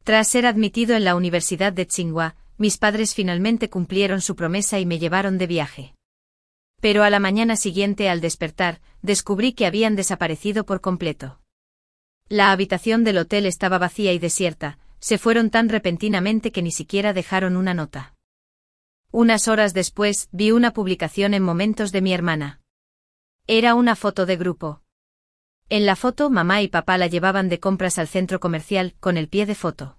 Tras ser admitido en la Universidad de Tsinghua, mis padres finalmente cumplieron su promesa y me llevaron de viaje. Pero a la mañana siguiente al despertar, descubrí que habían desaparecido por completo. La habitación del hotel estaba vacía y desierta, se fueron tan repentinamente que ni siquiera dejaron una nota. Unas horas después, vi una publicación en Momentos de mi hermana. Era una foto de grupo. En la foto mamá y papá la llevaban de compras al centro comercial, con el pie de foto.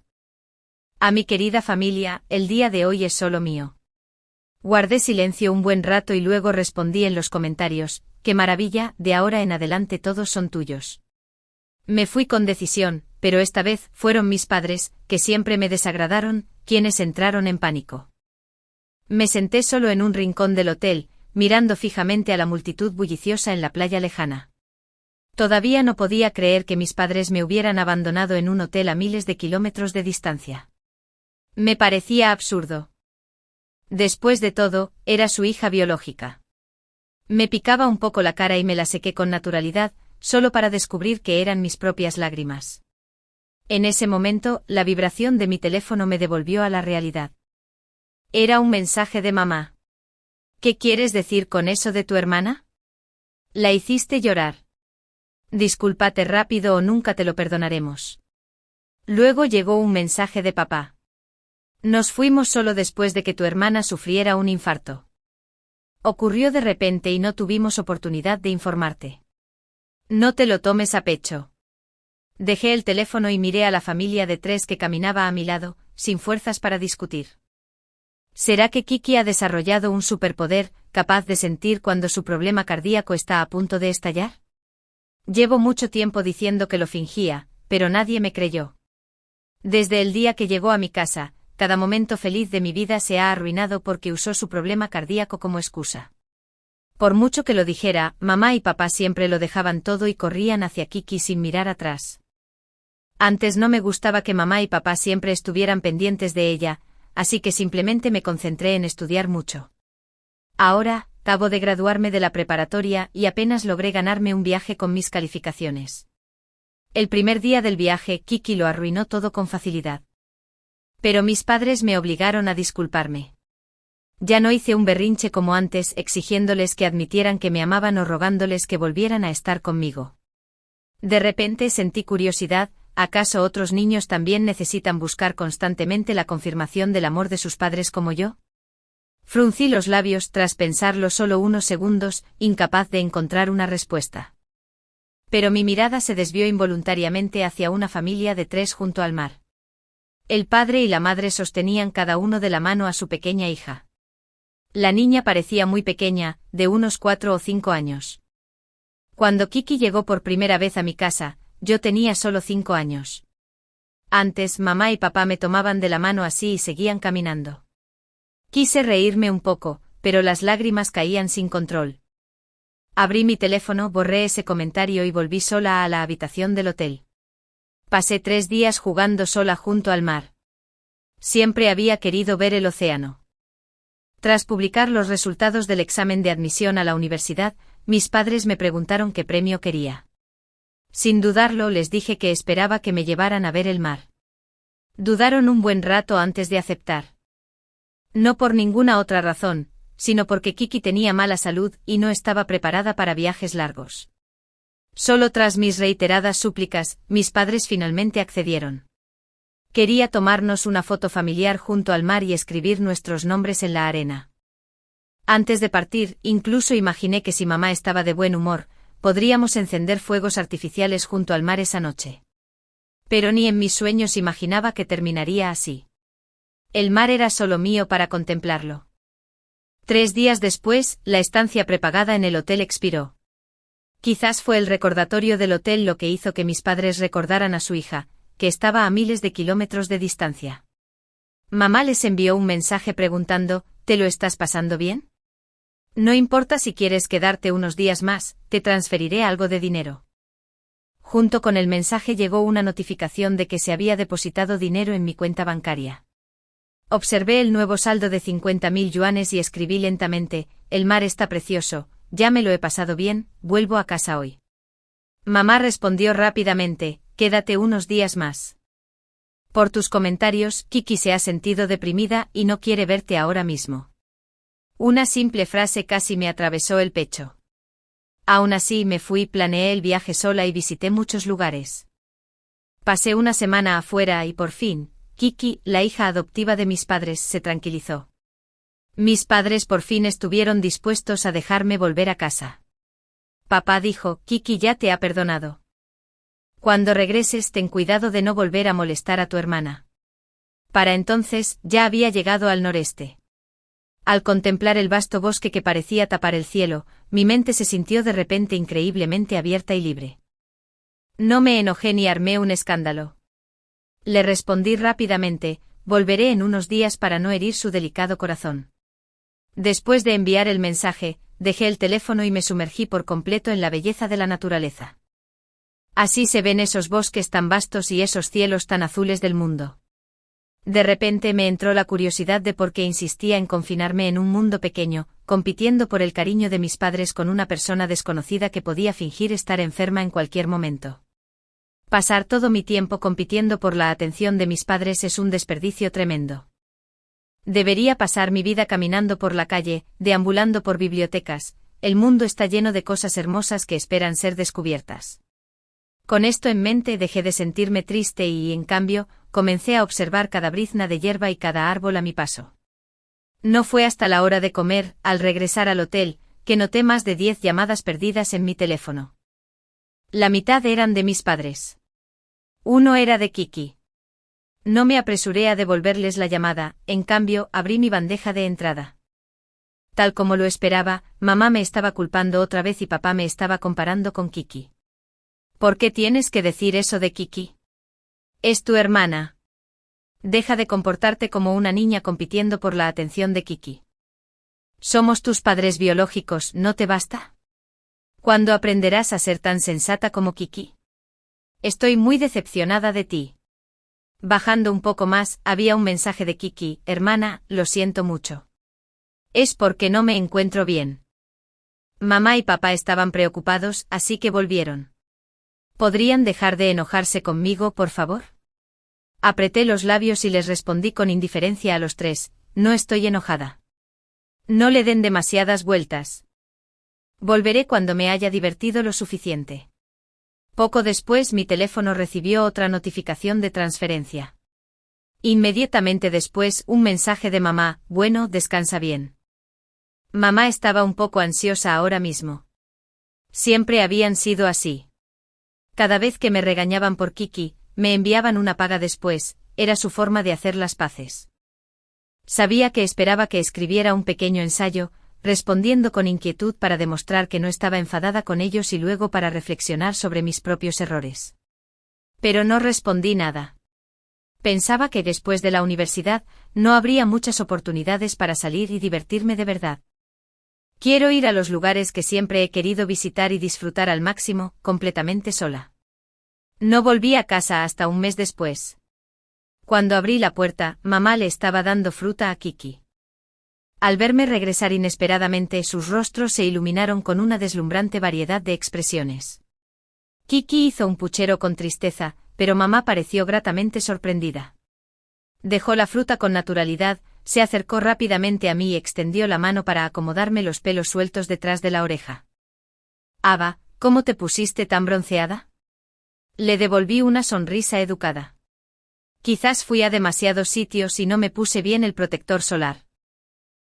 A mi querida familia, el día de hoy es solo mío. Guardé silencio un buen rato y luego respondí en los comentarios, qué maravilla, de ahora en adelante todos son tuyos. Me fui con decisión, pero esta vez fueron mis padres, que siempre me desagradaron, quienes entraron en pánico. Me senté solo en un rincón del hotel, mirando fijamente a la multitud bulliciosa en la playa lejana. Todavía no podía creer que mis padres me hubieran abandonado en un hotel a miles de kilómetros de distancia. Me parecía absurdo. Después de todo, era su hija biológica. Me picaba un poco la cara y me la sequé con naturalidad, solo para descubrir que eran mis propias lágrimas. En ese momento, la vibración de mi teléfono me devolvió a la realidad. Era un mensaje de mamá. ¿Qué quieres decir con eso de tu hermana? La hiciste llorar. Discúlpate rápido o nunca te lo perdonaremos. Luego llegó un mensaje de papá. Nos fuimos solo después de que tu hermana sufriera un infarto. Ocurrió de repente y no tuvimos oportunidad de informarte. No te lo tomes a pecho. Dejé el teléfono y miré a la familia de tres que caminaba a mi lado, sin fuerzas para discutir. ¿Será que Kiki ha desarrollado un superpoder, capaz de sentir cuando su problema cardíaco está a punto de estallar? Llevo mucho tiempo diciendo que lo fingía, pero nadie me creyó. Desde el día que llegó a mi casa, cada momento feliz de mi vida se ha arruinado porque usó su problema cardíaco como excusa. Por mucho que lo dijera, mamá y papá siempre lo dejaban todo y corrían hacia Kiki sin mirar atrás. Antes no me gustaba que mamá y papá siempre estuvieran pendientes de ella, así que simplemente me concentré en estudiar mucho. Ahora, acabo de graduarme de la preparatoria y apenas logré ganarme un viaje con mis calificaciones. El primer día del viaje, Kiki lo arruinó todo con facilidad. Pero mis padres me obligaron a disculparme. Ya no hice un berrinche como antes, exigiéndoles que admitieran que me amaban o rogándoles que volvieran a estar conmigo. De repente sentí curiosidad, ¿acaso otros niños también necesitan buscar constantemente la confirmación del amor de sus padres como yo? Fruncí los labios tras pensarlo solo unos segundos, incapaz de encontrar una respuesta. Pero mi mirada se desvió involuntariamente hacia una familia de tres junto al mar. El padre y la madre sostenían cada uno de la mano a su pequeña hija. La niña parecía muy pequeña, de unos 4 o 5 años. Cuando Kiki llegó por primera vez a mi casa, yo tenía solo 5 años. Antes, mamá y papá me tomaban de la mano así y seguían caminando. Quise reírme un poco, pero las lágrimas caían sin control. Abrí mi teléfono, borré ese comentario y volví sola a la habitación del hotel. Pasé 3 días jugando sola junto al mar. Siempre había querido ver el océano. Tras publicar los resultados del examen de admisión a la universidad, mis padres me preguntaron qué premio quería. Sin dudarlo les dije que esperaba que me llevaran a ver el mar. Dudaron un buen rato antes de aceptar. No por ninguna otra razón, sino porque Kiki tenía mala salud y no estaba preparada para viajes largos. Solo tras mis reiteradas súplicas, mis padres finalmente accedieron. Quería tomarnos una foto familiar junto al mar y escribir nuestros nombres en la arena. Antes de partir, incluso imaginé que si mamá estaba de buen humor, podríamos encender fuegos artificiales junto al mar esa noche. Pero ni en mis sueños imaginaba que terminaría así. El mar era solo mío para contemplarlo. 3 días después, la estancia prepagada en el hotel expiró. Quizás fue el recordatorio del hotel lo que hizo que mis padres recordaran a su hija, que estaba a miles de kilómetros de distancia. Mamá les envió un mensaje preguntando, ¿te lo estás pasando bien? No importa si quieres quedarte unos días más, te transferiré algo de dinero. Junto con el mensaje llegó una notificación de que se había depositado dinero en mi cuenta bancaria. Observé el nuevo saldo de 50.000 yuanes y escribí lentamente, el mar está precioso, ya me lo he pasado bien, vuelvo a casa hoy. Mamá respondió rápidamente, quédate unos días más. Por tus comentarios, Kiki se ha sentido deprimida y no quiere verte ahora mismo. Una simple frase casi me atravesó el pecho. Aún así me fui, planeé el viaje sola y visité muchos lugares. Pasé una semana afuera y por fin, Kiki, la hija adoptiva de mis padres, se tranquilizó. Mis padres por fin estuvieron dispuestos a dejarme volver a casa. Papá dijo, Kiki ya te ha perdonado. Cuando regreses ten cuidado de no volver a molestar a tu hermana. Para entonces, ya había llegado al noreste. Al contemplar el vasto bosque que parecía tapar el cielo, mi mente se sintió de repente increíblemente abierta y libre. No me enojé ni armé un escándalo. Le respondí rápidamente, volveré en unos días para no herir su delicado corazón. Después de enviar el mensaje, dejé el teléfono y me sumergí por completo en la belleza de la naturaleza. Así se ven esos bosques tan vastos y esos cielos tan azules del mundo. De repente me entró la curiosidad de por qué insistía en confinarme en un mundo pequeño, compitiendo por el cariño de mis padres con una persona desconocida que podía fingir estar enferma en cualquier momento. Pasar todo mi tiempo compitiendo por la atención de mis padres es un desperdicio tremendo. Debería pasar mi vida caminando por la calle, deambulando por bibliotecas. El mundo está lleno de cosas hermosas que esperan ser descubiertas. Con esto en mente dejé de sentirme triste y, en cambio, comencé a observar cada brizna de hierba y cada árbol a mi paso. No fue hasta la hora de comer, al regresar al hotel, que noté más de 10 llamadas perdidas en mi teléfono. La mitad eran de mis padres. Uno era de Kiki. No me apresuré a devolverles la llamada, en cambio, abrí mi bandeja de entrada. Tal como lo esperaba, mamá me estaba culpando otra vez y papá me estaba comparando con Kiki. ¿Por qué tienes que decir eso de Kiki? Es tu hermana. Deja de comportarte como una niña compitiendo por la atención de Kiki. Somos tus padres biológicos, ¿no te basta? ¿Cuándo aprenderás a ser tan sensata como Kiki? Estoy muy decepcionada de ti. Bajando un poco más, había un mensaje de Kiki, hermana, lo siento mucho. Es porque no me encuentro bien. Mamá y papá estaban preocupados, así que volvieron. ¿Podrían dejar de enojarse conmigo, por favor? Apreté los labios y les respondí con indiferencia a los tres, no estoy enojada. No le den demasiadas vueltas. Volveré cuando me haya divertido lo suficiente. Poco después mi teléfono recibió otra notificación de transferencia. Inmediatamente después un mensaje de mamá, bueno, descansa bien. Mamá estaba un poco ansiosa ahora mismo. Siempre habían sido así. Cada vez que me regañaban por Kiki, me enviaban una paga después, era su forma de hacer las paces. Sabía que esperaba que escribiera un pequeño ensayo, respondiendo con inquietud para demostrar que no estaba enfadada con ellos y luego para reflexionar sobre mis propios errores. Pero no respondí nada. Pensaba que después de la universidad, no habría muchas oportunidades para salir y divertirme de verdad. Quiero ir a los lugares que siempre he querido visitar y disfrutar al máximo, completamente sola. No volví a casa hasta un mes después. Cuando abrí la puerta, mamá le estaba dando fruta a Kiki. Al verme regresar inesperadamente, sus rostros se iluminaron con una deslumbrante variedad de expresiones. Kiki hizo un puchero con tristeza, pero mamá pareció gratamente sorprendida. Dejó la fruta con naturalidad, se acercó rápidamente a mí y extendió la mano para acomodarme los pelos sueltos detrás de la oreja. Ava, ¿cómo te pusiste tan bronceada? Le devolví una sonrisa educada. Quizás fui a demasiados sitios y no me puse bien el protector solar.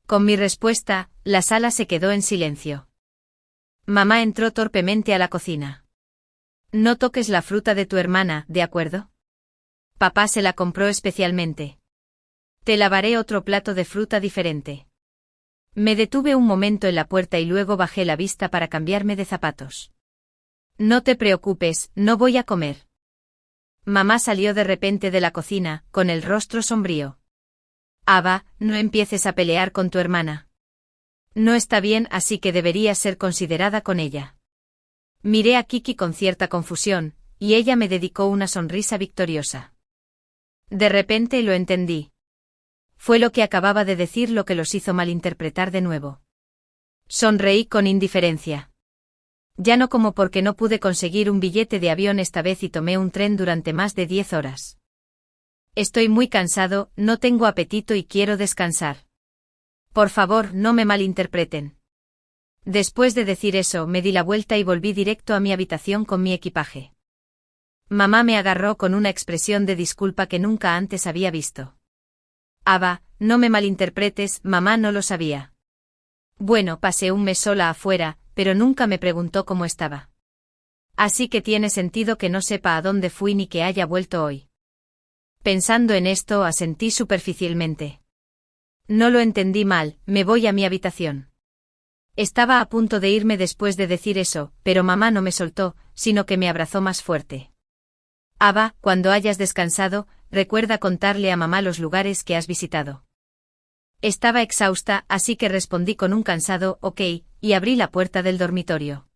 Con mi respuesta, la sala se quedó en silencio. Mamá entró torpemente a la cocina. No toques la fruta de tu hermana, ¿de acuerdo? Papá se la compró especialmente. Te lavaré otro plato de fruta diferente. Me detuve un momento en la puerta y luego bajé la vista para cambiarme de zapatos. No te preocupes, no voy a comer. Mamá salió de repente de la cocina, con el rostro sombrío. Ava, no empieces a pelear con tu hermana. No está bien, así que deberías ser considerada con ella. Miré a Kiki con cierta confusión, y ella me dedicó una sonrisa victoriosa. De repente lo entendí. Fue lo que acababa de decir lo que los hizo malinterpretar de nuevo. Sonreí con indiferencia. Ya no como porque no pude conseguir un billete de avión esta vez y tomé un tren durante más de 10 horas. Estoy muy cansado, no tengo apetito y quiero descansar. Por favor, no me malinterpreten. Después de decir eso, me di la vuelta y volví directo a mi habitación con mi equipaje. Mamá me agarró con una expresión de disculpa que nunca antes había visto. Ava, no me malinterpretes, mamá no lo sabía. Bueno, pasé un mes sola afuera, pero nunca me preguntó cómo estaba. Así que tiene sentido que no sepa a dónde fui ni que haya vuelto hoy. Pensando en esto, asentí superficialmente. No lo entendí mal, me voy a mi habitación. Estaba a punto de irme después de decir eso, pero mamá no me soltó, sino que me abrazó más fuerte. Ava, cuando hayas descansado, recuerda contarle a mamá los lugares que has visitado. Estaba exhausta, así que respondí con un cansado ok, y abrí la puerta del dormitorio.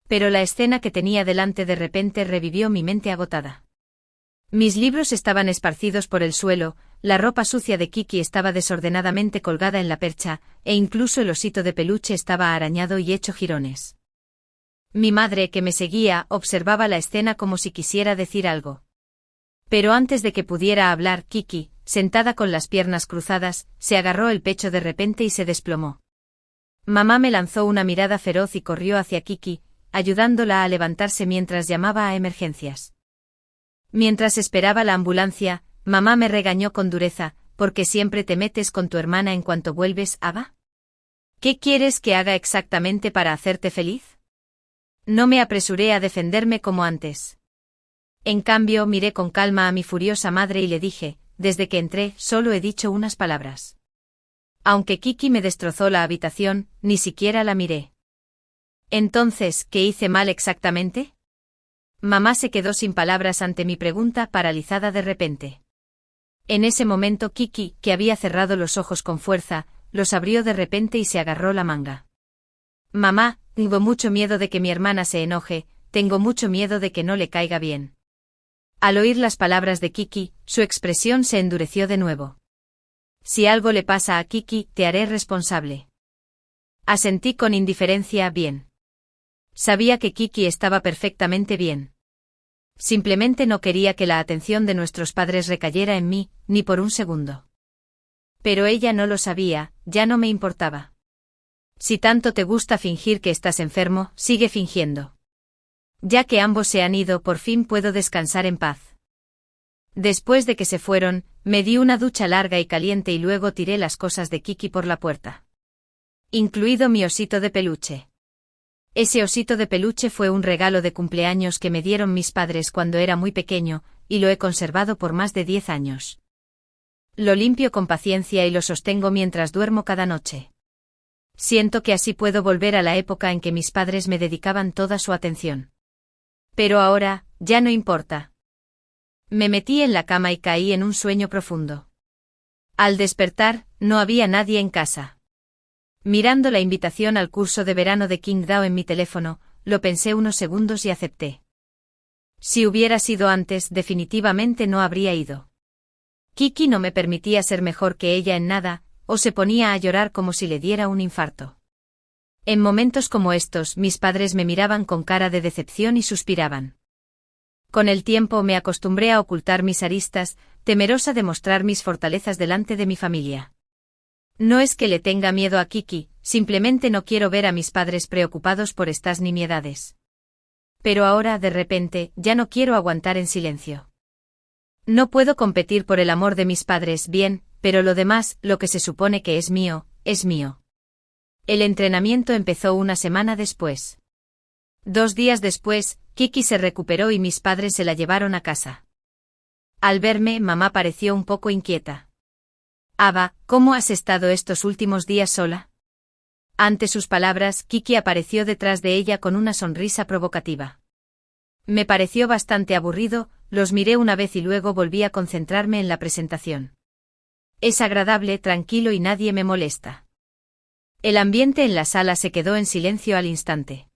Pero la escena que tenía delante de repente revivió mi mente agotada. Mis libros estaban esparcidos por el suelo, la ropa sucia de Kiki estaba desordenadamente colgada en la percha, e incluso el osito de peluche estaba arañado y hecho jirones. Mi madre, que me seguía, observaba la escena como si quisiera decir algo. Pero antes de que pudiera hablar, Kiki, sentada con las piernas cruzadas, se agarró el pecho de repente y se desplomó. Mamá me lanzó una mirada feroz y corrió hacia Kiki, ayudándola a levantarse mientras llamaba a emergencias. Mientras esperaba la ambulancia, mamá me regañó con dureza, ¿por qué siempre te metes con tu hermana en cuanto vuelves, Ava? ¿Qué quieres que haga exactamente para hacerte feliz? No me apresuré a defenderme como antes. En cambio, miré con calma a mi furiosa madre y le dije, desde que entré, solo he dicho unas palabras. Aunque Kiki me destrozó la habitación, ni siquiera la miré. Entonces, ¿qué hice mal exactamente? Mamá se quedó sin palabras ante mi pregunta, paralizada de repente. En ese momento Kiki, que había cerrado los ojos con fuerza, los abrió de repente y se agarró la manga. Mamá, tengo mucho miedo de que mi hermana se enoje, tengo mucho miedo de que no le caiga bien. Al oír las palabras de Kiki, su expresión se endureció de nuevo. Si algo le pasa a Kiki, te haré responsable. Asentí con indiferencia, bien. Sabía que Kiki estaba perfectamente bien. Simplemente no quería que la atención de nuestros padres recayera en mí, ni por un segundo. Pero ella no lo sabía, ya no me importaba. Si tanto te gusta fingir que estás enfermo, sigue fingiendo. Ya que ambos se han ido, por fin puedo descansar en paz. Después de que se fueron, me di una ducha larga y caliente y luego tiré las cosas de Kiki por la puerta. Incluido mi osito de peluche. Ese osito de peluche fue un regalo de cumpleaños que me dieron mis padres cuando era muy pequeño, y lo he conservado por más de 10 años. Lo limpio con paciencia y lo sostengo mientras duermo cada noche. Siento que así puedo volver a la época en que mis padres me dedicaban toda su atención. Pero ahora, ya no importa. Me metí en la cama y caí en un sueño profundo. Al despertar, no había nadie en casa. Mirando la invitación al curso de verano de Qingdao en mi teléfono, lo pensé unos segundos y acepté. Si hubiera sido antes, definitivamente no habría ido. Kiki no me permitía ser mejor que ella en nada, o se ponía a llorar como si le diera un infarto. En momentos como estos, mis padres me miraban con cara de decepción y suspiraban. Con el tiempo me acostumbré a ocultar mis aristas, temerosa de mostrar mis fortalezas delante de mi familia. No es que le tenga miedo a Kiki, simplemente no quiero ver a mis padres preocupados por estas nimiedades. Pero ahora, de repente, ya no quiero aguantar en silencio. No puedo competir por el amor de mis padres, bien, pero lo demás, lo que se supone que es mío, es mío. El entrenamiento empezó una semana después. 2 días después, Kiki se recuperó y mis padres se la llevaron a casa. Al verme, mamá pareció un poco inquieta. Ava, ¿cómo has estado estos últimos días sola? Ante sus palabras, Kiki apareció detrás de ella con una sonrisa provocativa. Me pareció bastante aburrido, los miré una vez y luego volví a concentrarme en la presentación. Es agradable, tranquilo y nadie me molesta. El ambiente en la sala se quedó en silencio al instante.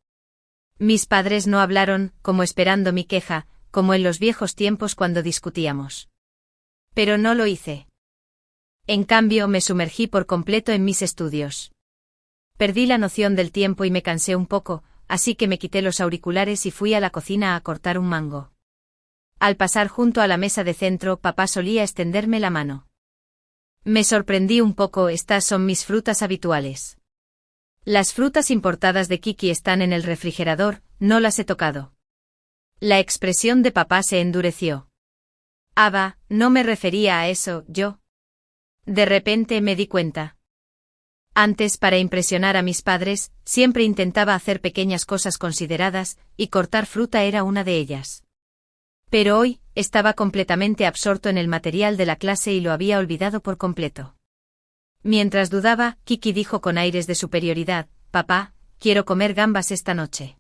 Mis padres no hablaron, como esperando mi queja, como en los viejos tiempos cuando discutíamos. Pero no lo hice. En cambio, me sumergí por completo en mis estudios. Perdí la noción del tiempo y me cansé un poco, así que me quité los auriculares y fui a la cocina a cortar un mango. Al pasar junto a la mesa de centro, papá solía extenderme la mano. Me sorprendí un poco, estas son mis frutas habituales. Las frutas importadas de Kiki están en el refrigerador, no las he tocado. La expresión de papá se endureció. Ava, no me refería a eso, yo. De repente me di cuenta. Antes, para impresionar a mis padres, siempre intentaba hacer pequeñas cosas consideradas, y cortar fruta era una de ellas. Pero hoy, estaba completamente absorto en el material de la clase y lo había olvidado por completo. Mientras dudaba, Kiki dijo con aires de superioridad, «Papá, quiero comer gambas esta noche».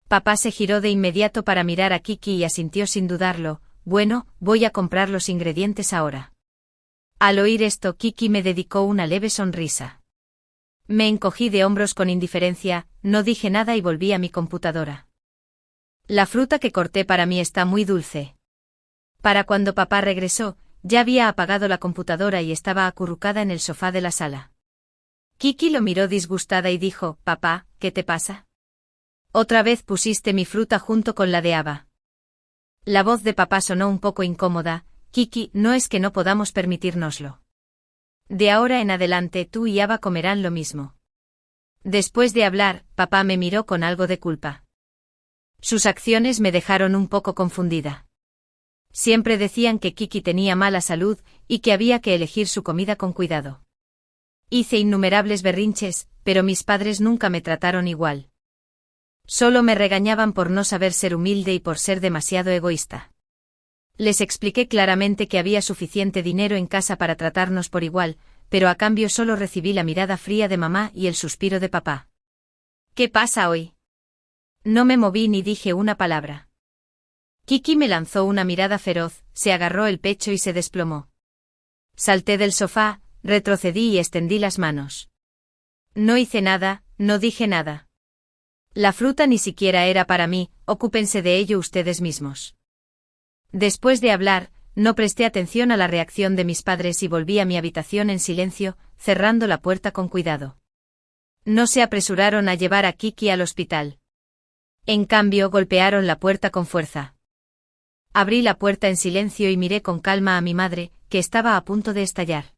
Papá se giró de inmediato para mirar a Kiki y asintió sin dudarlo, «Bueno, voy a comprar los ingredientes ahora». Al oír esto, Kiki me dedicó una leve sonrisa. Me encogí de hombros con indiferencia, no dije nada y volví a mi computadora. La fruta que corté para mí está muy dulce. Para cuando papá regresó, ya había apagado la computadora y estaba acurrucada en el sofá de la sala. Kiki lo miró disgustada y dijo, «Papá, ¿qué te pasa? Otra vez pusiste mi fruta junto con la de Ava». La voz de papá sonó un poco incómoda. «Kiki, no es que no podamos permitírnoslo. De ahora en adelante tú y Ava comerán lo mismo». Después de hablar, papá me miró con algo de culpa. Sus acciones me dejaron un poco confundida. Siempre decían que Kiki tenía mala salud y que había que elegir su comida con cuidado. Hice innumerables berrinches, pero mis padres nunca me trataron igual. Solo me regañaban por no saber ser humilde y por ser demasiado egoísta. Les expliqué claramente que había suficiente dinero en casa para tratarnos por igual, pero a cambio solo recibí la mirada fría de mamá y el suspiro de papá. «¿Qué pasa hoy?». No me moví ni dije una palabra. Kiki me lanzó una mirada feroz, se agarró el pecho y se desplomó. Salté del sofá, retrocedí y extendí las manos. No hice nada, no dije nada. La fruta ni siquiera era para mí, ocúpense de ello ustedes mismos. Después de hablar, no presté atención a la reacción de mis padres y volví a mi habitación en silencio, cerrando la puerta con cuidado. No se apresuraron a llevar a Kiki al hospital. En cambio, golpearon la puerta con fuerza. Abrí la puerta en silencio y miré con calma a mi madre, que estaba a punto de estallar.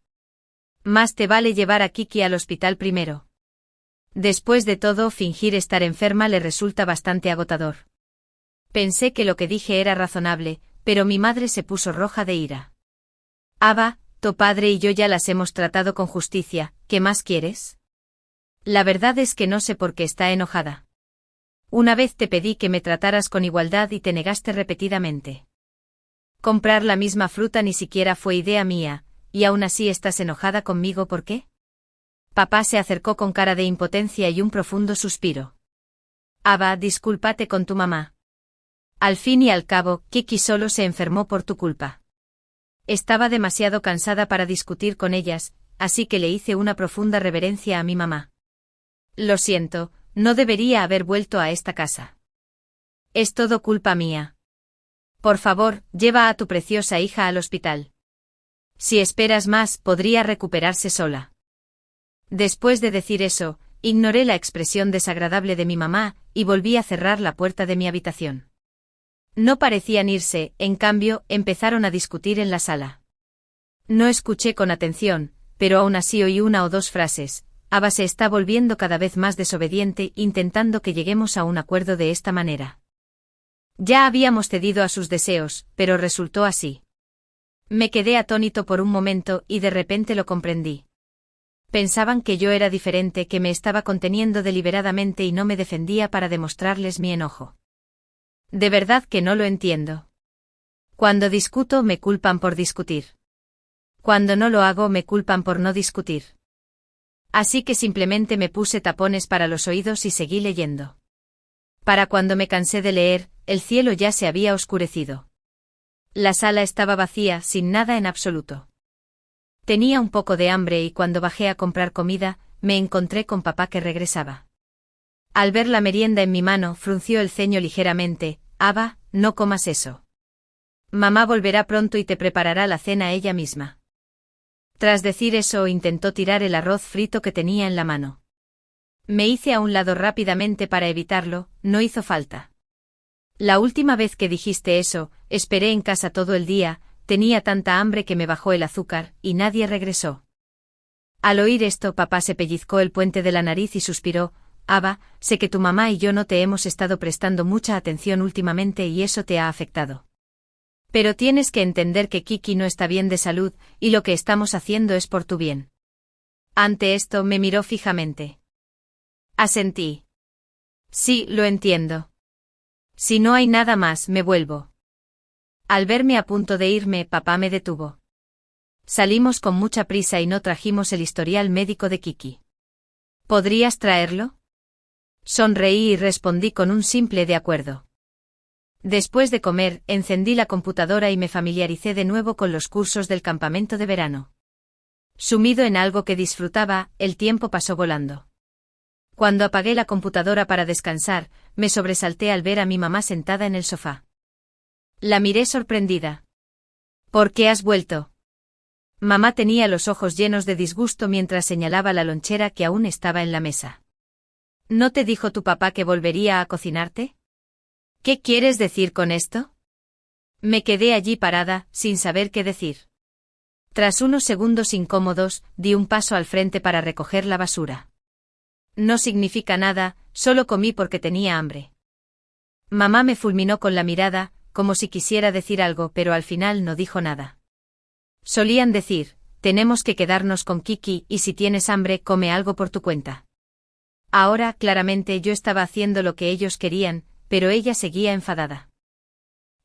Más te vale llevar a Kiki al hospital primero. Después de todo, fingir estar enferma le resulta bastante agotador. Pensé que lo que dije era razonable, pero mi madre se puso roja de ira. Ava, tu padre y yo ya las hemos tratado con justicia, ¿qué más quieres? La verdad es que no sé por qué está enojada. Una vez te pedí que me trataras con igualdad y te negaste repetidamente. Comprar la misma fruta ni siquiera fue idea mía, y aún así estás enojada conmigo, ¿por qué? Papá se acercó con cara de impotencia y un profundo suspiro. Ava, discúlpate con tu mamá. Al fin y al cabo, Kiki solo se enfermó por tu culpa. Estaba demasiado cansada para discutir con ellas, así que le hice una profunda reverencia a mi mamá. Lo siento, no debería haber vuelto a esta casa. Es todo culpa mía. Por favor, lleva a tu preciosa hija al hospital. Si esperas más, podría recuperarse sola. Después de decir eso, ignoré la expresión desagradable de mi mamá y volví a cerrar la puerta de mi habitación. No parecían irse, en cambio, empezaron a discutir en la sala. No escuché con atención, pero aún así oí una o dos frases. Ava se está volviendo cada vez más desobediente, intentando que lleguemos a un acuerdo de esta manera. Ya habíamos cedido a sus deseos, pero resultó así. Me quedé atónito por un momento y de repente lo comprendí. Pensaban que yo era diferente, que me estaba conteniendo deliberadamente y no me defendía para demostrarles mi enojo. De verdad que no lo entiendo. Cuando discuto me culpan por discutir. Cuando no lo hago me culpan por no discutir. Así que simplemente me puse tapones para los oídos y seguí leyendo. Para cuando me cansé de leer, el cielo ya se había oscurecido. La sala estaba vacía, sin nada en absoluto. Tenía un poco de hambre y cuando bajé a comprar comida, me encontré con papá que regresaba. Al ver la merienda en mi mano, frunció el ceño ligeramente. Ava, no comas eso. Mamá volverá pronto y te preparará la cena ella misma. Tras decir eso, intentó tirar el arroz frito que tenía en la mano. Me hice a un lado rápidamente para evitarlo, no hizo falta. La última vez que dijiste eso, esperé en casa todo el día, tenía tanta hambre que me bajó el azúcar, y nadie regresó. Al oír esto, papá se pellizcó el puente de la nariz y suspiró. Ava, sé que tu mamá y yo no te hemos estado prestando mucha atención últimamente y eso te ha afectado. Pero tienes que entender que Kiki no está bien de salud, y lo que estamos haciendo es por tu bien. Ante esto me miró fijamente. Asentí. Sí, lo entiendo. Si no hay nada más, me vuelvo. Al verme a punto de irme, papá me detuvo. Salimos con mucha prisa y no trajimos el historial médico de Kiki. ¿Podrías traerlo? Sonreí y respondí con un simple de acuerdo. Después de comer, encendí la computadora y me familiaricé de nuevo con los cursos del campamento de verano. Sumido en algo que disfrutaba, el tiempo pasó volando. Cuando apagué la computadora para descansar, me sobresalté al ver a mi mamá sentada en el sofá. La miré sorprendida. ¿Por qué has vuelto? Mamá tenía los ojos llenos de disgusto mientras señalaba la lonchera que aún estaba en la mesa. ¿No te dijo tu papá que volvería a cocinarte? ¿Qué quieres decir con esto? Me quedé allí parada, sin saber qué decir. Tras unos segundos incómodos, di un paso al frente para recoger la basura. No significa nada, solo comí porque tenía hambre. Mamá me fulminó con la mirada, como si quisiera decir algo, pero al final no dijo nada. Solían decir, tenemos que quedarnos con Kiki y si tienes hambre, come algo por tu cuenta. Ahora, claramente yo estaba haciendo lo que ellos querían, pero ella seguía enfadada.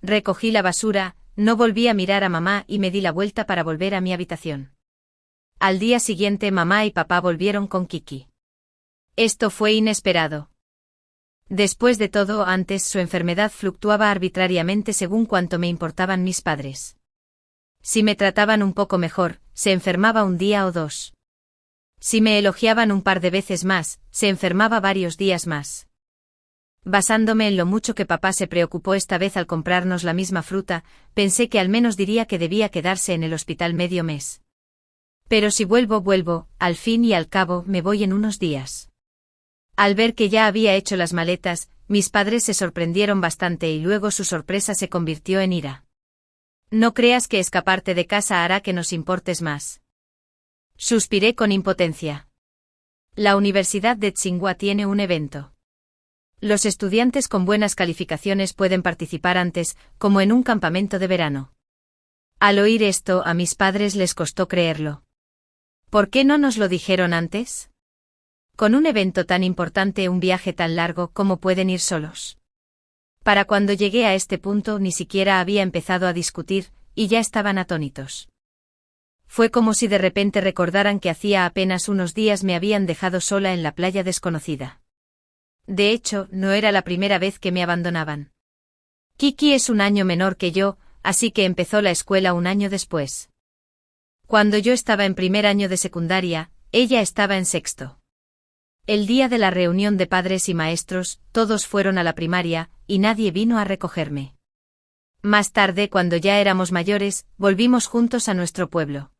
Recogí la basura, no volví a mirar a mamá y me di la vuelta para volver a mi habitación. Al día siguiente mamá y papá volvieron con Kiki. Esto fue inesperado. Después de todo, antes su enfermedad fluctuaba arbitrariamente según cuanto me importaban mis padres. Si me trataban un poco mejor, se enfermaba un día o dos. Si me elogiaban un par de veces más, se enfermaba varios días más. Basándome en lo mucho que papá se preocupó esta vez al comprarnos la misma fruta, pensé que al menos diría que debía quedarse en el hospital medio mes. Pero si vuelvo, al fin y al cabo me voy en unos días. Al ver que ya había hecho las maletas, mis padres se sorprendieron bastante y luego su sorpresa se convirtió en ira. No creas que escaparte de casa hará que nos importes más. Suspiré con impotencia. La Universidad de Tsinghua tiene un evento. Los estudiantes con buenas calificaciones pueden participar antes, como en un campamento de verano. Al oír esto, a mis padres les costó creerlo. ¿Por qué no nos lo dijeron antes? Con un evento tan importante, un viaje tan largo, ¿cómo pueden ir solos? Para cuando llegué a este punto ni siquiera había empezado a discutir, y ya estaban atónitos. Fue como si de repente recordaran que hacía apenas unos días me habían dejado sola en la playa desconocida. De hecho, no era la primera vez que me abandonaban. Kiki es un año menor que yo, así que empezó la escuela un año después. Cuando yo estaba en primer año de secundaria, ella estaba en sexto. El día de la reunión de padres y maestros, todos fueron a la primaria, y nadie vino a recogerme. Más tarde, cuando ya éramos mayores, volvimos juntos a nuestro pueblo.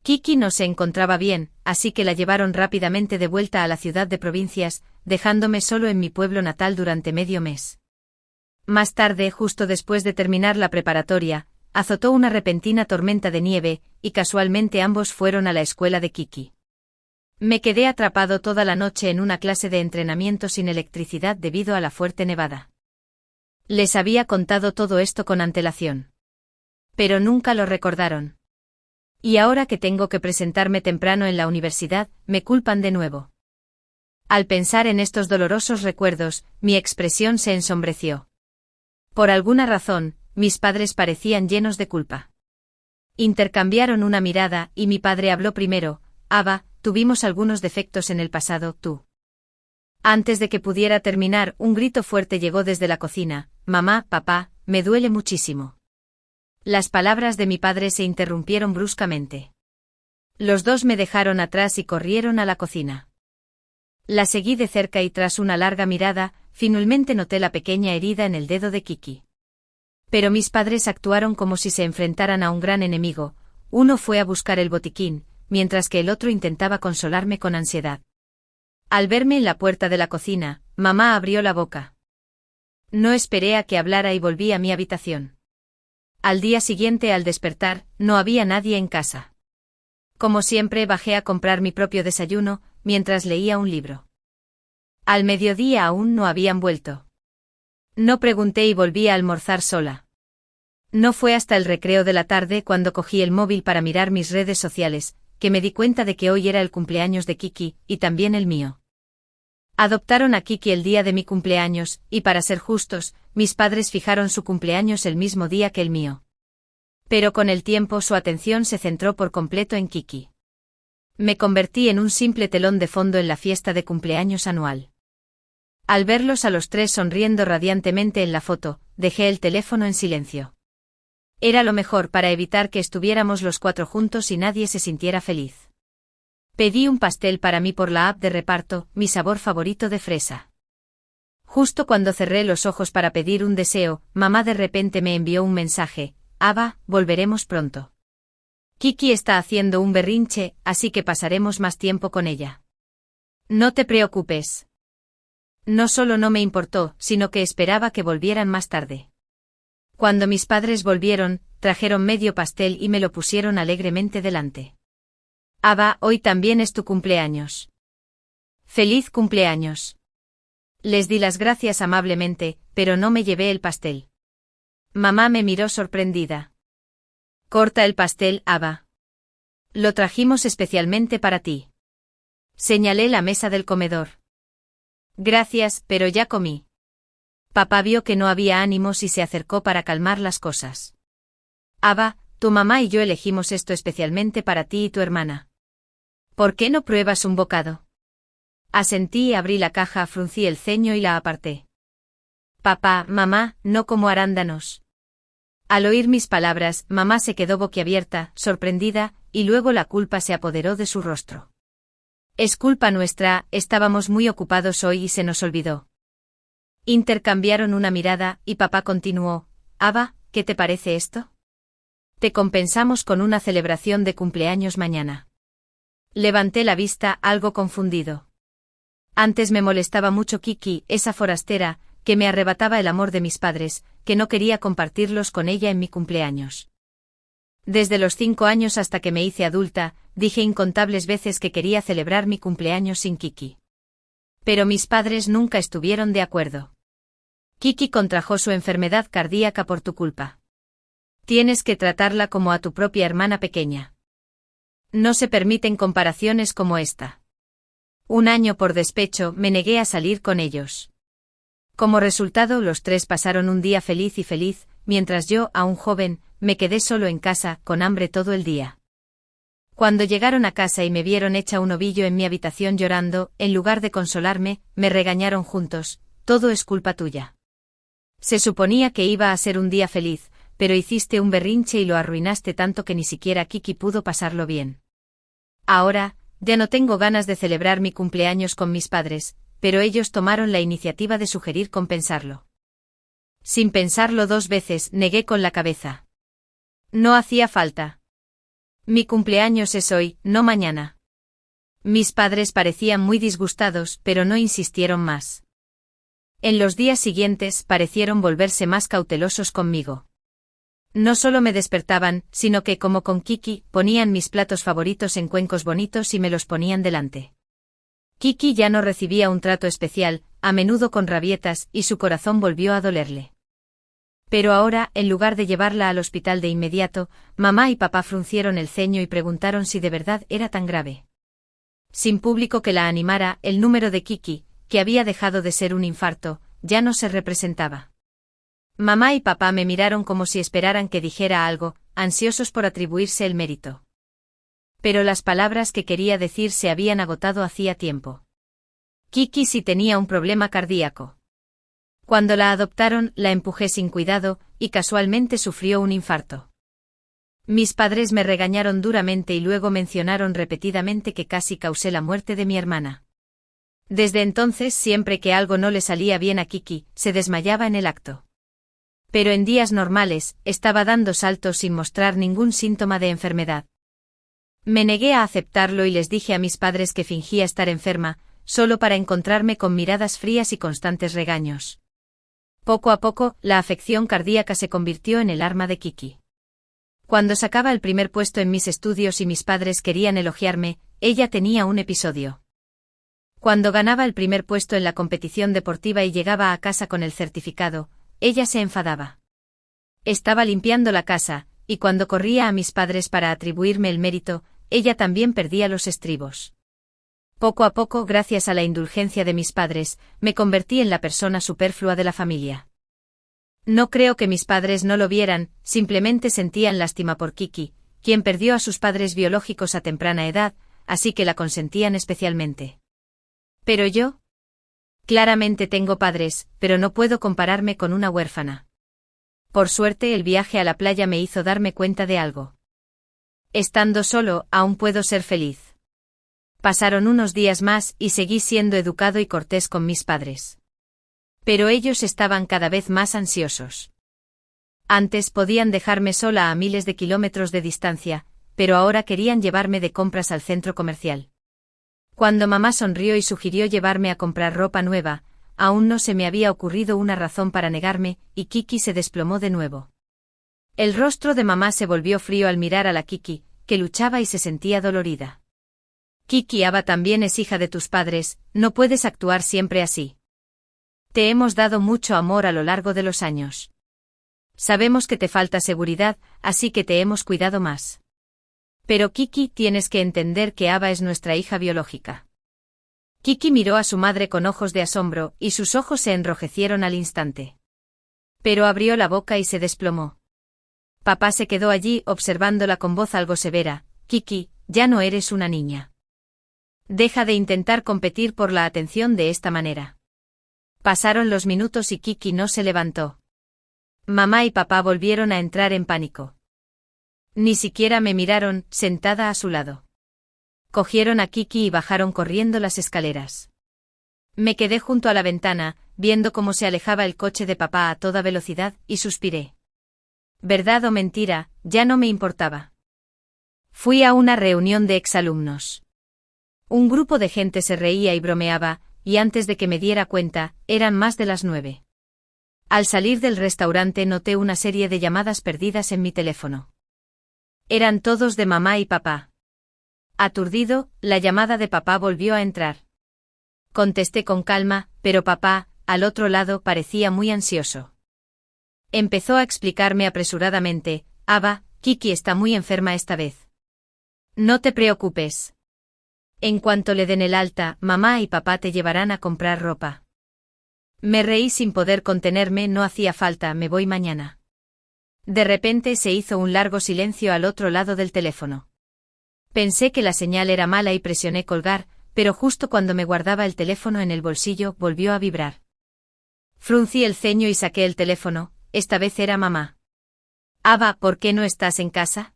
Kiki no se encontraba bien, así que la llevaron rápidamente de vuelta a la ciudad de provincias, dejándome solo en mi pueblo natal durante medio mes. Más tarde, justo después de terminar la preparatoria, azotó una repentina tormenta de nieve, y casualmente ambos fueron a la escuela de Kiki. Me quedé atrapado toda la noche en una clase de entrenamiento sin electricidad debido a la fuerte nevada. Les había contado todo esto con antelación. Pero nunca lo recordaron. Y ahora que tengo que presentarme temprano en la universidad, me culpan de nuevo. Al pensar en estos dolorosos recuerdos, mi expresión se ensombreció. Por alguna razón, mis padres parecían llenos de culpa. Intercambiaron una mirada y mi padre habló primero. Ava, tuvimos algunos defectos en el pasado, tú. Antes de que pudiera terminar, un grito fuerte llegó desde la cocina. Mamá, papá, me duele muchísimo. Las palabras de mi padre se interrumpieron bruscamente. Los dos me dejaron atrás y corrieron a la cocina. La seguí de cerca y tras una larga mirada, finalmente noté la pequeña herida en el dedo de Kiki. Pero mis padres actuaron como si se enfrentaran a un gran enemigo. Uno fue a buscar el botiquín, mientras que el otro intentaba consolarme con ansiedad. Al verme en la puerta de la cocina, mamá abrió la boca. No esperé a que hablara y volví a mi habitación. Al día siguiente, al despertar, no había nadie en casa. Como siempre, bajé a comprar mi propio desayuno, mientras leía un libro. Al mediodía aún no habían vuelto. No pregunté y volví a almorzar sola. No fue hasta el recreo de la tarde, cuando cogí el móvil para mirar mis redes sociales, que me di cuenta de que hoy era el cumpleaños de Kiki, y también el mío. Adoptaron a Kiki el día de mi cumpleaños, y para ser justos, mis padres fijaron su cumpleaños el mismo día que el mío. Pero con el tiempo su atención se centró por completo en Kiki. Me convertí en un simple telón de fondo en la fiesta de cumpleaños anual. Al verlos a los tres sonriendo radiantemente en la foto, dejé el teléfono en silencio. Era lo mejor para evitar que estuviéramos los cuatro juntos y nadie se sintiera feliz. Pedí un pastel para mí por la app de reparto, mi sabor favorito de fresa. Justo cuando cerré los ojos para pedir un deseo, mamá de repente me envió un mensaje: Ava, volveremos pronto. Kiki está haciendo un berrinche, así que pasaremos más tiempo con ella. No te preocupes. No solo no me importó, sino que esperaba que volvieran más tarde. Cuando mis padres volvieron, trajeron medio pastel y me lo pusieron alegremente delante. Ava, hoy también es tu cumpleaños. ¡Feliz cumpleaños! Les di las gracias amablemente, pero no me llevé el pastel. Mamá me miró sorprendida. Corta el pastel, Ava. Lo trajimos especialmente para ti. Señalé la mesa del comedor. Gracias, pero ya comí. Papá vio que no había ánimos y se acercó para calmar las cosas. Ava, tu mamá y yo elegimos esto especialmente para ti y tu hermana. ¿Por qué no pruebas un bocado? Asentí y abrí la caja, fruncí el ceño y la aparté. Papá, mamá, no como arándanos. Al oír mis palabras, mamá se quedó boquiabierta, sorprendida, y luego la culpa se apoderó de su rostro. Es culpa nuestra, estábamos muy ocupados hoy y se nos olvidó. Intercambiaron una mirada, y papá continuó: Ava, ¿qué te parece esto? Te compensamos con una celebración de cumpleaños mañana. Levanté la vista, algo confundido. Antes me molestaba mucho Kiki, esa forastera, que me arrebataba el amor de mis padres, que no quería compartirlos con ella en mi cumpleaños. Desde los 5 años hasta que me hice adulta, dije incontables veces que quería celebrar mi cumpleaños sin Kiki. Pero mis padres nunca estuvieron de acuerdo. Kiki contrajo su enfermedad cardíaca por tu culpa. Tienes que tratarla como a tu propia hermana pequeña. No se permiten comparaciones como esta. Un año por despecho, me negué a salir con ellos. Como resultado, los tres pasaron un día feliz, mientras yo, aún joven, me quedé solo en casa, con hambre todo el día. Cuando llegaron a casa y me vieron hecha un ovillo en mi habitación llorando, en lugar de consolarme, me regañaron juntos: todo es culpa tuya. Se suponía que iba a ser un día feliz, pero hiciste un berrinche y lo arruinaste tanto que ni siquiera Kiki pudo pasarlo bien. Ahora, ya no tengo ganas de celebrar mi cumpleaños con mis padres, pero ellos tomaron la iniciativa de sugerir compensarlo. Sin pensarlo 2 veces, negué con la cabeza. No hacía falta. Mi cumpleaños es hoy, no mañana. Mis padres parecían muy disgustados, pero no insistieron más. En los días siguientes parecieron volverse más cautelosos conmigo. No solo me despertaban, sino que, como con Kiki, ponían mis platos favoritos en cuencos bonitos y me los ponían delante. Kiki ya no recibía un trato especial, a menudo con rabietas, y su corazón volvió a dolerle. Pero ahora, en lugar de llevarla al hospital de inmediato, mamá y papá fruncieron el ceño y preguntaron si de verdad era tan grave. Sin público que la animara, el número de Kiki, que había dejado de ser un infarto, ya no se representaba. Mamá y papá me miraron como si esperaran que dijera algo, ansiosos por atribuirse el mérito. Pero las palabras que quería decir se habían agotado hacía tiempo. Kiki sí tenía un problema cardíaco. Cuando la adoptaron, la empujé sin cuidado, y casualmente sufrió un infarto. Mis padres me regañaron duramente y luego mencionaron repetidamente que casi causé la muerte de mi hermana. Desde entonces, siempre que algo no le salía bien a Kiki, se desmayaba en el acto. Pero en días normales, estaba dando saltos sin mostrar ningún síntoma de enfermedad. Me negué a aceptarlo y les dije a mis padres que fingía estar enferma, solo para encontrarme con miradas frías y constantes regaños. Poco a poco, la afección cardíaca se convirtió en el arma de Kiki. Cuando sacaba el primer puesto en mis estudios y mis padres querían elogiarme, ella tenía un episodio. Cuando ganaba el primer puesto en la competición deportiva y llegaba a casa con el certificado, ella se enfadaba. Estaba limpiando la casa, y cuando corría a mis padres para atribuirme el mérito, ella también perdía los estribos. Poco a poco, gracias a la indulgencia de mis padres, me convertí en la persona superflua de la familia. No creo que mis padres no lo vieran, simplemente sentían lástima por Kiki, quien perdió a sus padres biológicos a temprana edad, así que la consentían especialmente. Pero yo, claramente tengo padres, pero no puedo compararme con una huérfana. Por suerte, el viaje a la playa me hizo darme cuenta de algo. Estando solo, aún puedo ser feliz. Pasaron unos días más y seguí siendo educado y cortés con mis padres. Pero ellos estaban cada vez más ansiosos. Antes podían dejarme sola a miles de kilómetros de distancia, pero ahora querían llevarme de compras al centro comercial. Cuando mamá sonrió y sugirió llevarme a comprar ropa nueva, aún no se me había ocurrido una razón para negarme, y Kiki se desplomó de nuevo. El rostro de mamá se volvió frío al mirar a la Kiki, que luchaba y se sentía dolorida. Kiki, Ava también es hija de tus padres, no puedes actuar siempre así. Te hemos dado mucho amor a lo largo de los años. Sabemos que te falta seguridad, así que te hemos cuidado más. Pero Kiki, tienes que entender que Ava es nuestra hija biológica. Kiki miró a su madre con ojos de asombro, y sus ojos se enrojecieron al instante. Pero abrió la boca y se desplomó. Papá se quedó allí observándola con voz algo severa. Kiki, ya no eres una niña. Deja de intentar competir por la atención de esta manera. Pasaron los minutos y Kiki no se levantó. Mamá y papá volvieron a entrar en pánico. Ni siquiera me miraron, sentada a su lado. Cogieron a Kiki y bajaron corriendo las escaleras. Me quedé junto a la ventana, viendo cómo se alejaba el coche de papá a toda velocidad, y suspiré. Verdad o mentira, ya no me importaba. Fui a una reunión de exalumnos. Un grupo de gente se reía y bromeaba, y antes de que me diera cuenta, eran más de las 9. Al salir del restaurante noté una serie de llamadas perdidas en mi teléfono. Eran todos de mamá y papá. Aturdido, la llamada de papá volvió a entrar. Contesté con calma, pero papá, al otro lado, parecía muy ansioso. Empezó a explicarme apresuradamente: Ava, Kiki está muy enferma esta vez. No te preocupes. En cuanto le den el alta, mamá y papá te llevarán a comprar ropa. Me reí sin poder contenerme, no hacía falta, me voy mañana. De repente se hizo un largo silencio al otro lado del teléfono. Pensé que la señal era mala y presioné colgar, pero justo cuando me guardaba el teléfono en el bolsillo, volvió a vibrar. Fruncí el ceño y saqué el teléfono, esta vez era mamá. Ava, ¿por qué no estás en casa?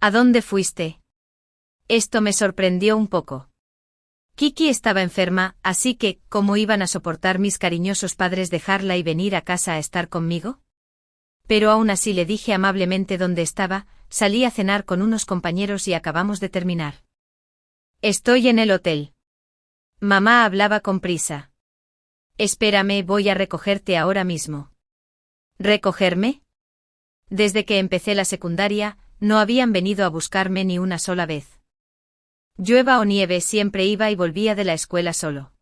¿A dónde fuiste? Esto me sorprendió un poco. Kiki estaba enferma, así que, ¿cómo iban a soportar mis cariñosos padres dejarla y venir a casa a estar conmigo? Pero aún así le dije amablemente dónde estaba. Salí a cenar con unos compañeros y acabamos de terminar. Estoy en el hotel. Mamá hablaba con prisa. Espérame, voy a recogerte ahora mismo. ¿Recogerme? Desde que empecé la secundaria, no habían venido a buscarme ni una sola vez. Llueva o nieve, siempre iba y volvía de la escuela solo.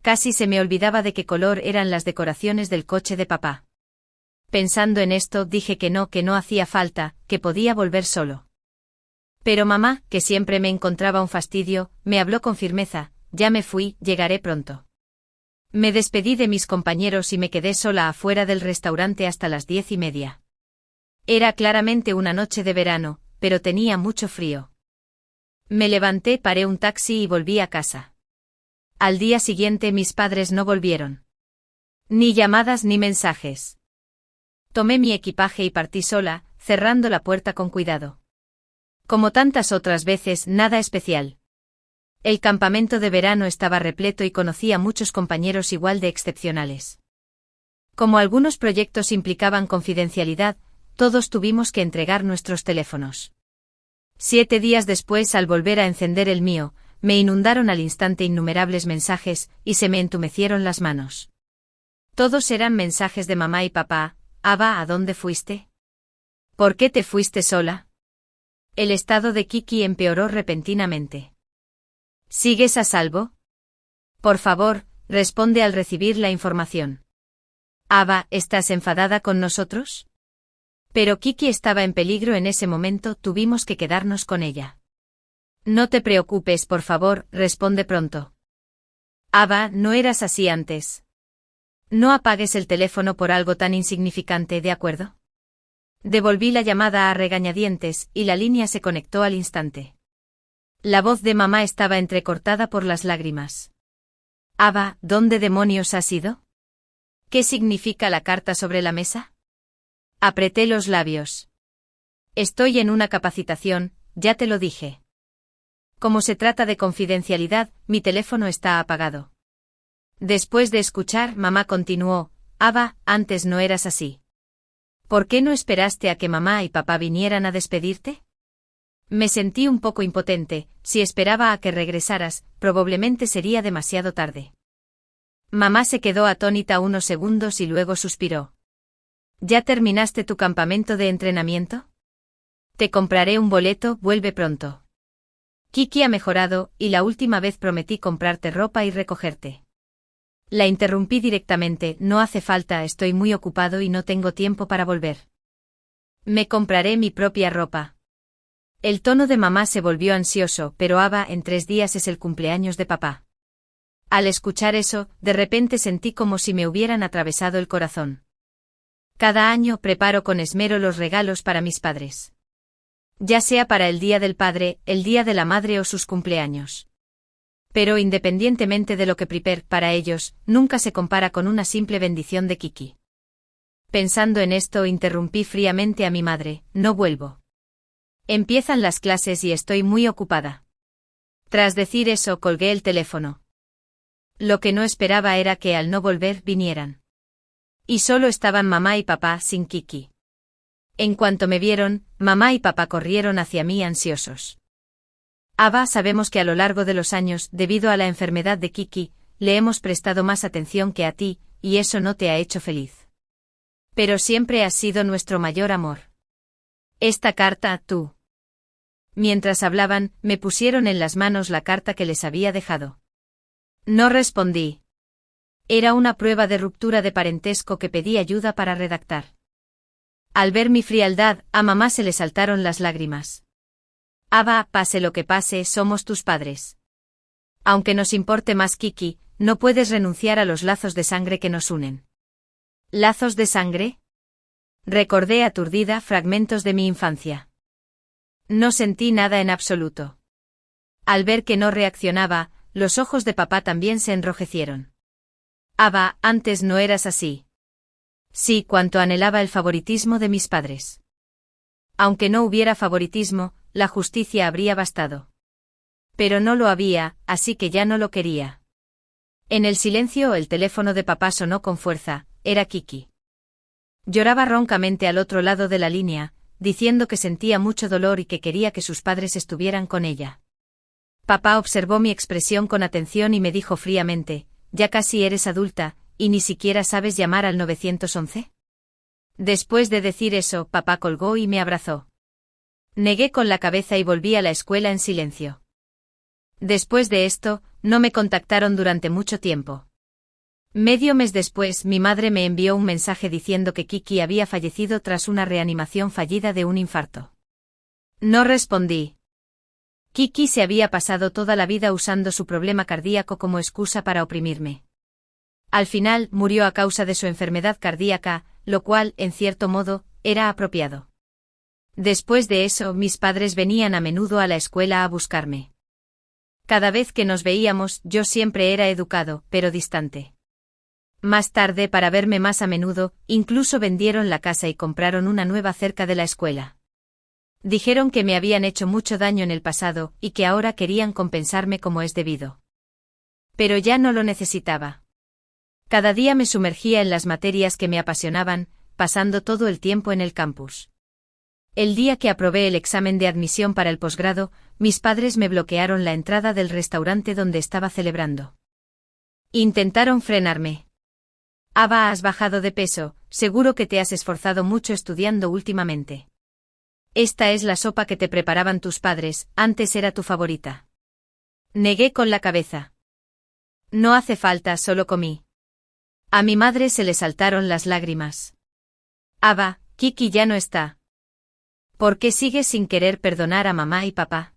Casi se me olvidaba de qué color eran las decoraciones del coche de papá. Pensando en esto, dije que no hacía falta, que podía volver solo. Pero mamá, que siempre me encontraba un fastidio, me habló con firmeza: ya me fui, llegaré pronto. Me despedí de mis compañeros y me quedé sola afuera del restaurante hasta las 10:30. Era claramente una noche de verano, pero tenía mucho frío. Me levanté, paré un taxi y volví a casa. Al día siguiente mis padres no volvieron. Ni llamadas ni mensajes. Tomé mi equipaje y partí sola, cerrando la puerta con cuidado. Como tantas otras veces, nada especial. El campamento de verano estaba repleto y conocí a muchos compañeros igual de excepcionales. Como algunos proyectos implicaban confidencialidad, todos tuvimos que entregar nuestros teléfonos. 7 días después, al volver a encender el mío, me inundaron al instante innumerables mensajes, y se me entumecieron las manos. Todos eran mensajes de mamá y papá. Ava, ¿a dónde fuiste? ¿Por qué te fuiste sola? El estado de Kiki empeoró repentinamente. ¿Sigues a salvo? Por favor, responde al recibir la información. Ava, ¿estás enfadada con nosotros? Pero Kiki estaba en peligro en ese momento, tuvimos que quedarnos con ella. No te preocupes, por favor, responde pronto. Ava, no eras así antes. No apagues el teléfono por algo tan insignificante, ¿de acuerdo? Devolví la llamada a regañadientes y la línea se conectó al instante. La voz de mamá estaba entrecortada por las lágrimas. Ava, ¿dónde demonios has ido? ¿Qué significa la carta sobre la mesa? Apreté los labios. Estoy en una capacitación, ya te lo dije. Como se trata de confidencialidad, mi teléfono está apagado. Después de escuchar, mamá continuó, Ava, antes no eras así. ¿Por qué no esperaste a que mamá y papá vinieran a despedirte? Me sentí un poco impotente, si esperaba a que regresaras, probablemente sería demasiado tarde. Mamá se quedó atónita unos segundos y luego suspiró. ¿Ya terminaste tu campamento de entrenamiento? Te compraré un boleto, vuelve pronto. Kiki ha mejorado, y la última vez prometí comprarte ropa y recogerte. La interrumpí directamente, no hace falta, estoy muy ocupado y no tengo tiempo para volver. Me compraré mi propia ropa. El tono de mamá se volvió ansioso, pero Ava, en 3 días es el cumpleaños de papá. Al escuchar eso, de repente sentí como si me hubieran atravesado el corazón. Cada año preparo con esmero los regalos para mis padres. Ya sea para el Día del Padre, el Día de la Madre o sus cumpleaños. Pero independientemente de lo que prepare para ellos, nunca se compara con una simple bendición de Kiki. Pensando en esto, interrumpí fríamente a mi madre, no vuelvo. Empiezan las clases y estoy muy ocupada. Tras decir eso, colgué el teléfono. Lo que no esperaba era que al no volver vinieran. Y solo estaban mamá y papá sin Kiki. En cuanto me vieron, mamá y papá corrieron hacia mí ansiosos. Ava, sabemos que a lo largo de los años, debido a la enfermedad de Kiki, le hemos prestado más atención que a ti, y eso no te ha hecho feliz. Pero siempre has sido nuestro mayor amor. Esta carta, tú. Mientras hablaban, me pusieron en las manos la carta que les había dejado. No respondí. Era una prueba de ruptura de parentesco que pedí ayuda para redactar. Al ver mi frialdad, a mamá se le saltaron las lágrimas. Ava, pase lo que pase, somos tus padres. Aunque nos importe más Kiki, no puedes renunciar a los lazos de sangre que nos unen. ¿Lazos de sangre? Recordé aturdida fragmentos de mi infancia. No sentí nada en absoluto. Al ver que no reaccionaba, los ojos de papá también se enrojecieron. Ava, antes no eras así. Sí, cuanto anhelaba el favoritismo de mis padres. Aunque no hubiera favoritismo, la justicia habría bastado. Pero no lo había, así que ya no lo quería. En el silencio el teléfono de papá sonó con fuerza, era Kiki. Lloraba roncamente al otro lado de la línea, diciendo que sentía mucho dolor y que quería que sus padres estuvieran con ella. Papá observó mi expresión con atención y me dijo fríamente, ya casi eres adulta, ¿y ni siquiera sabes llamar al 911? Después de decir eso, papá colgó y me abrazó. Negué con la cabeza y volví a la escuela en silencio. Después de esto, no me contactaron durante mucho tiempo. Medio mes después, mi madre me envió un mensaje diciendo que Kiki había fallecido tras una reanimación fallida de un infarto. No respondí. Kiki se había pasado toda la vida usando su problema cardíaco como excusa para oprimirme. Al final, murió a causa de su enfermedad cardíaca, lo cual, en cierto modo, era apropiado. Después de eso, mis padres venían a menudo a la escuela a buscarme. Cada vez que nos veíamos, yo siempre era educado, pero distante. Más tarde, para verme más a menudo, incluso vendieron la casa y compraron una nueva cerca de la escuela. Dijeron que me habían hecho mucho daño en el pasado, y que ahora querían compensarme como es debido. Pero ya no lo necesitaba. Cada día me sumergía en las materias que me apasionaban, pasando todo el tiempo en el campus. El día que aprobé el examen de admisión para el posgrado, mis padres me bloquearon la entrada del restaurante donde estaba celebrando. Intentaron frenarme. Ava, has bajado de peso, seguro que te has esforzado mucho estudiando últimamente. Esta es la sopa que te preparaban tus padres, antes era tu favorita. Negué con la cabeza. No hace falta, solo comí. A mi madre se le saltaron las lágrimas. Ava, Kiki ya no está. ¿Por qué sigues sin querer perdonar a mamá y papá?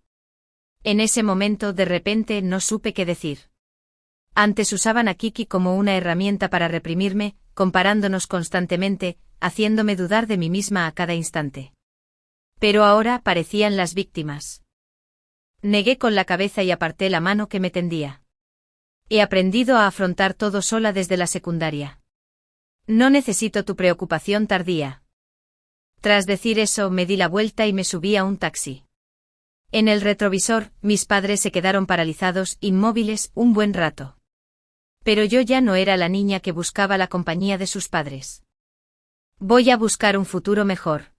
En ese momento de repente no supe qué decir. Antes usaban a Kiki como una herramienta para reprimirme, comparándonos constantemente, haciéndome dudar de mí misma a cada instante. Pero ahora parecían las víctimas. Negué con la cabeza y aparté la mano que me tendía. He aprendido a afrontar todo sola desde la secundaria. No necesito tu preocupación tardía. Tras decir eso me di la vuelta y me subí a un taxi. En el retrovisor, mis padres se quedaron paralizados, inmóviles, un buen rato. Pero yo ya no era la niña que buscaba la compañía de sus padres. Voy a buscar un futuro mejor.